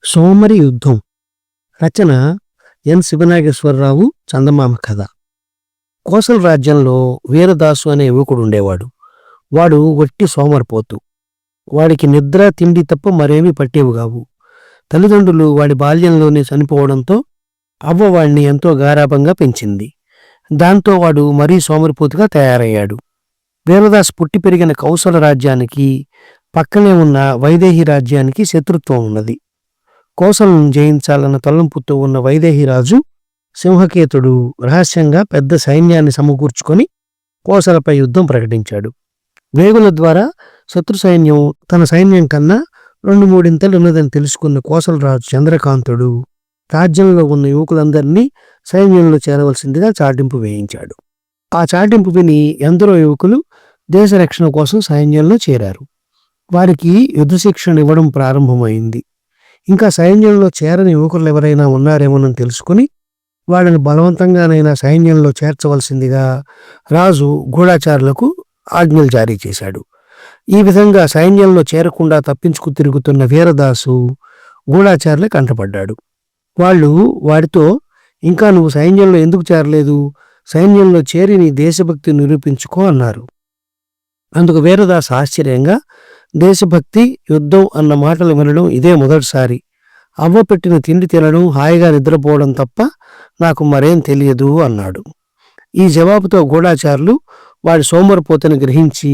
సోమరి యుద్ధం. రచన ఎన్ శివనాగేశ్వరరావు. చందమామ కథ. కోసల రాజ్యంలో వీరదాసు అనే యువకుడుండేవాడు. వాడు వట్టి సోమరిపోతు. వాడికి నిద్ర తిండి తప్ప మరేమీ పట్టేవిగావు. తల్లిదండ్రులు వాడి బాల్యంలోనే చనిపోవడంతో అవ్వ వాడిని ఎంతో గారాబంగా పెంచింది. దాంతో వాడు మరీ సోమరిపోతుగా తయారయ్యాడు. వీరదాసు పుట్టి పెరిగిన కౌసల రాజ్యానికి పక్కనే ఉన్న వైదేహి రాజ్యానికి శత్రుత్వం ఉన్నది. కోసలను జయించాలన్న తలంపుతో ఉన్న వైదేహిరాజు సింహకేతుడు రహస్యంగా పెద్ద సైన్యాన్ని సమకూర్చుకొని కోసలపై యుద్ధం ప్రకటించాడు. వేగుల ద్వారా శత్రు సైన్యం తన సైన్యం కన్నా 2-3 ఉన్నదని తెలుసుకున్న కోసలరాజు చంద్రకాంతుడు రాజ్యంలో ఉన్న యువకులందరినీ సైన్యంలో చేరవలసిందిగా చాటింపు వేయించాడు. ఆ చాటింపు విని ఎందరో యువకులు దేశ రక్షణ కోసం సైన్యంలో చేరారు. వారికి యుద్ధ శిక్షణ ఇవ్వడం ప్రారంభమైంది. ఇంకా సైన్యంలో చేరని యువకులు ఎవరైనా ఉన్నారేమోనని తెలుసుకుని వాళ్ళని బలవంతంగానైనా సైన్యంలో చేర్చవలసిందిగా రాజు గూఢాచారులకు ఆజ్ఞలు జారీ చేశాడు. ఈ విధంగా సైన్యంలో చేరకుండా తప్పించుకు తిరుగుతున్న వీరదాసు గూఢాచారులకు కంటపడ్డాడు. వాళ్ళు వాడితో, ఇంకా నువ్వు సైన్యంలో ఎందుకు చేరలేదు? సైన్యంలో చేరి నీ దేశభక్తి నిరూపించుకో అన్నారు. అందుకు వీరదాసు ఆశ్చర్యంగా, దేశభక్తి, యుద్ధం అన్న మాటలు వినడం ఇదే మొదటిసారి. అవ్వ పెట్టిన తిండి తినడం, హాయిగా నిద్రపోవడం తప్ప నాకు మరేం తెలియదు అన్నాడు. ఈ జవాబుతో గూఢాచారులు వాడి సోమరిపోతని గ్రహించి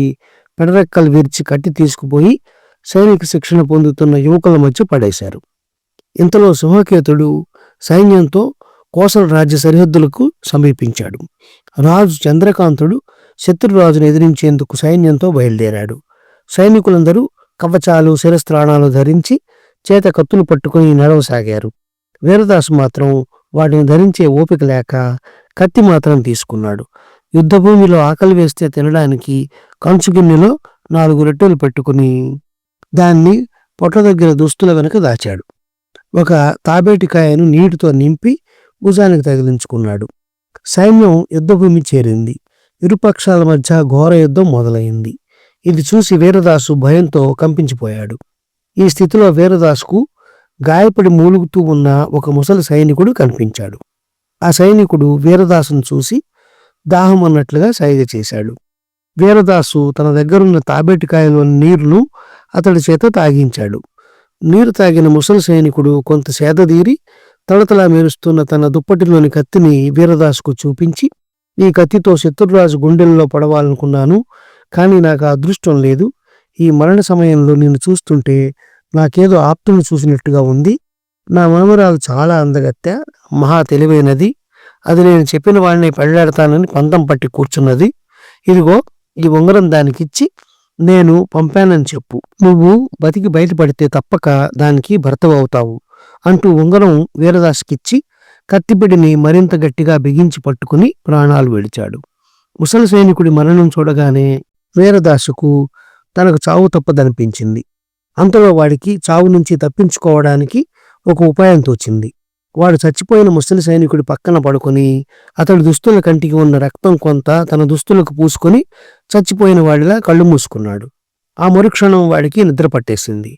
పెడరెక్కలు విరిచి కట్టి తీసుకుపోయి సైనిక శిక్షణ పొందుతున్న యువకుల మధ్య పడేశారు. ఇంతలో సింహకేతుడు సైన్యంతో కోసల రాజ్య సరిహద్దులకు సమీపించాడు. రాజు చంద్రకాంతుడు శత్రురాజును ఎదిరించేందుకు సైన్యంతో బయలుదేరాడు. సైనికులందరూ కవచాలు, శిరస్త్రాణాలు ధరించి చేత కత్తులు పట్టుకుని నడవసాగారు. వీరదాసు మాత్రం వాటిని ధరించే ఓపిక లేక కత్తి మాత్రం తీసుకున్నాడు. యుద్ధభూమిలో ఆకలి వేస్తే తినడానికి కంచుగిన్నెలో 4 రొట్టెలు పెట్టుకుని దాన్ని పొట్ల దగ్గర దుస్తుల వెనక దాచాడు. ఒక తాబేటికాయను నీటితో నింపి భుజానికి తగిలించుకున్నాడు. సైన్యం యుద్ధభూమి చేరింది. ఇరుపక్షాల మధ్య ఘోర యుద్ధం మొదలైంది. ఇది చూసి వీరదాసు భయంతో కంపించిపోయాడు. ఈ స్థితిలో వీరదాసుకు గాయపడి మూలుగుతూ ఉన్న ఒక ముసలి సైనికుడు కనిపించాడు. ఆ సైనికుడు వీరదాసును చూసి దాహం అన్నట్లుగా సైగ చేశాడు. వీరదాసు తన దగ్గరున్న తాబేటికాయలోని నీరును అతడి చేత తాగించాడు. నీరు తాగిన ముసలి సైనికుడు కొంత సేదదీరి తళతళ మెరుస్తున్న తన దుప్పటిలోని కత్తిని వీరదాసుకు చూపించి, ఈ కత్తితో శత్రురాజు గుండెల్లో పడవాలనుకున్నాను, కానీ నాకు ఆ అదృష్టం లేదు. ఈ మరణ సమయంలో నిన్ను చూస్తుంటే నాకేదో ఆప్తును చూసినట్టుగా ఉంది. నా మనమరాలు చాలా అందగత్తె, మహా తెలివైనది. అది నేను చెప్పిన వాడిని పెళ్లాడతానని పంతం పట్టి కూర్చున్నది. ఇదిగో ఈ ఉంగరం దానికిచ్చి నేను పంపానని చెప్పు. నువ్వు బతికి బయటపడితే తప్పక దానికి భర్తవవుతావు అంటూ ఉంగరం వీరదాసుకిచ్చి కత్తిపిడిని మరింత గట్టిగా బిగించి పట్టుకుని ప్రాణాలు విడిచాడు. ముసలి సైనికుడి మరణం చూడగానే వీరదాసుకు తనకు చావు తప్పదనిపించింది. అంతలో వాడికి చావు నుంచి తప్పించుకోవడానికి ఒక ఉపాయం తోచింది. వాడు చచ్చిపోయిన ముసలి సైనికుడి పక్కన పడుకొని అతడి దుస్తుల కంటికి ఉన్న రక్తం కొంత తన దుస్తులకు పూసుకొని చచ్చిపోయిన వాడిలా కళ్ళు మూసుకున్నాడు. ఆ మరుక్షణం వాడికి నిద్ర పట్టేసింది.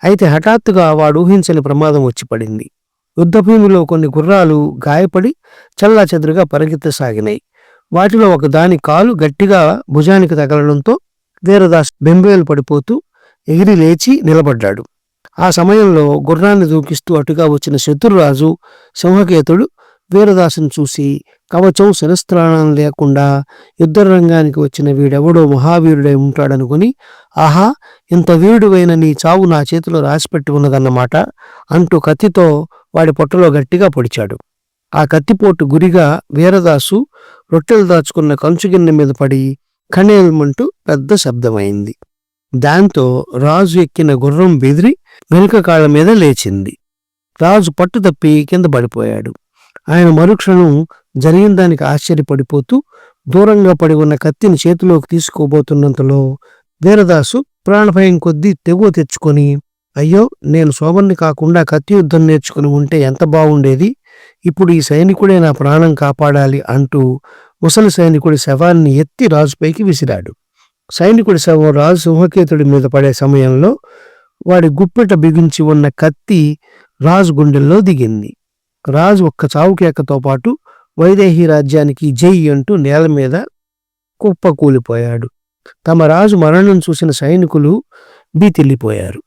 అయితే హఠాత్తుగా వాడు ఊహించని ప్రమాదం వచ్చి పడింది. యుద్ధభూమిలో కొన్ని గుర్రాలు గాయపడి చల్లాచెదురుగా పరిగెత్తసాగినాయి. వాటిలో ఒక దాని కాలు గట్టిగా భుజానికి తగలడంతో వీరదాస్ బెంబేలు పడిపోతూ ఎగిరి లేచి నిలబడ్డాడు. ఆ సమయంలో గుర్రాన్ని దూకిస్తూ అటుగా వచ్చిన శత్రురాజు సింహకేతుడు వీరదాసును చూసి కవచం, శిరస్త్రాణం లేకుండా యుద్ధరంగానికి వచ్చిన వీడెవడో మహావీరుడై ఉంటాడనుకుని, ఆహా, ఇంత వీరుడువైన నీ చావు నా చేతిలో రాసిపెట్టి ఉన్నదన్నమాట అంటూ కత్తితో వాడి పొట్టలో గట్టిగా పొడిచాడు. ఆ కత్తిపోటు గురిగా వీరదాసు రొట్టెలు దాచుకున్న కంచుగిన్నె మీద పడి కణేల్మంటూ పెద్ద శబ్దమైంది. దాంతో రాజు ఎక్కిన గుర్రం బెదిరి వెనుక కాళ్ళ మీద లేచింది. రాజు పట్టు తప్పి కింద పడిపోయాడు. ఆయన మరుక్షణం జరిగిన దానికి ఆశ్చర్యపడిపోతూ దూరంగా పడి ఉన్న కత్తిని చేతిలోకి తీసుకోబోతున్నంతలో వీరదాసు ప్రాణభయం కొద్దీ తెగువ తెచ్చుకొని, అయ్యో, నేను శోభన్ని కాకుండా కత్తి యుద్ధం నేర్చుకుని ఉంటే ఎంత బాగుండేది. ఇప్పుడు ఈ సైనికుడే నా ప్రాణం కాపాడాలి అంటూ ముసలి సైనికుడి శవాన్ని ఎత్తి రాజుపైకి విసిరాడు. సైనికుడి శవం రాజు సింహకేతుడి మీద పడే సమయంలో వాడి గుప్పెట బిగించి ఉన్న కత్తి రాజు గుండెల్లో దిగింది. రాజు ఒక్క చావుకేకతో పాటు వైదేహి రాజ్యానికి జై అంటూ నేల మీద కుప్పకూలిపోయాడు. తమ రాజు మరణం చూసిన సైనికులు భీతిల్లిపోయారు.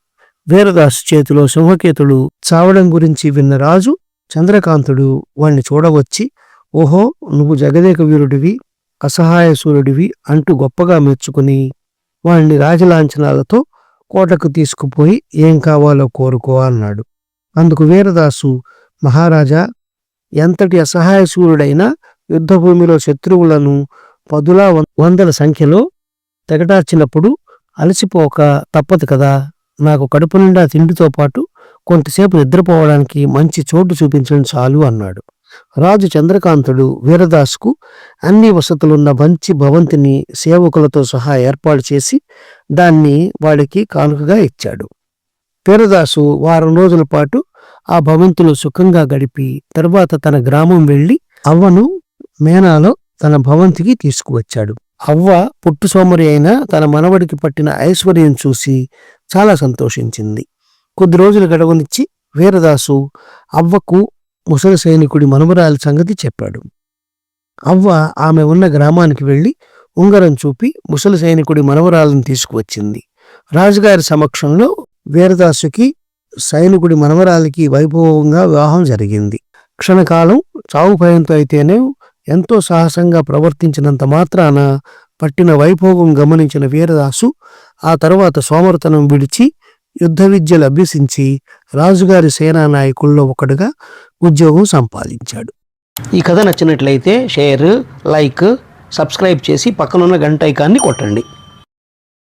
వీరదాసు చేతిలో సింహకేతుడు చావడం గురించి విన్న రాజు చంద్రకాంతుడు వాణ్ణి చూడవచ్చి, ఓహో, నువ్వు జగదేక వీరుడివి, అసహాయ సూర్యుడివి అంటూ గొప్పగా మెచ్చుకుని వాణ్ణి రాజలాంఛనాలతో కోటకు తీసుకుపోయి ఏం కావాలో కోరుకో అన్నాడు. అందుకు వీరదాసు, మహారాజా, ఎంతటి అసహాయ సూర్యుడైనా యుద్ధభూమిలో శత్రువులను పదుల వందల సంఖ్యలో తెగటార్చినప్పుడు అలసిపోక తప్పదు కదా. నాకు కడుపు నిండా తిండితో పాటు కొంతసేపు నిద్రపోవడానికి మంచి చోటు చూపించడం చాలు అన్నాడు. రాజు చంద్రకాంతుడు వీరదాసుకు అన్ని వసతులున్న మంచి భవంతిని సేవకులతో సహా ఏర్పాటు చేసి దాన్ని వాడికి కానుకగా ఇచ్చాడు. వీరదాసు వారం రోజుల పాటు ఆ భవంతిలో సుఖంగా గడిపి తరువాత తన గ్రామం వెళ్లి అవ్వను మేనాలో తన భవంతికి తీసుకువచ్చాడు. అవ్వ పుట్టు సోమరి అయిన తన మనవడికి పట్టిన ఐశ్వర్యం చూసి చాలా సంతోషించింది. కొద్ది రోజులు గడవనిచ్చి వీరదాసు అవ్వకు ముసలి సైనికుడి మనవరాలి సంగతి చెప్పాడు. అవ్వ ఆమె ఉన్న గ్రామానికి వెళ్లి ఉంగరం చూపి ముసలి సైనికుడి మనవరాలను తీసుకువచ్చింది. రాజుగారి సమక్షంలో వీరదాసుకి సైనికుడి మనవరాలికి వైభవంగా వివాహం జరిగింది. క్షణకాలం చావు భయంతో అయితేనే ఎంతో సాహసంగా ప్రవర్తించినంత మాత్రాన పట్టిన వైభోగం గమనించిన వీరదాసు ఆ తరువాత సోమరితనం విడిచి యుద్ధ విద్యలు అభ్యసించి రాజుగారి సేనా నాయకుల్లో ఒకడుగా ఉద్యోగం సంపాదించాడు. ఈ కథ నచ్చినట్లయితే షేర్, లైక్, సబ్స్క్రైబ్ చేసి పక్కనున్న గంట ఐకాన్ని కొట్టండి.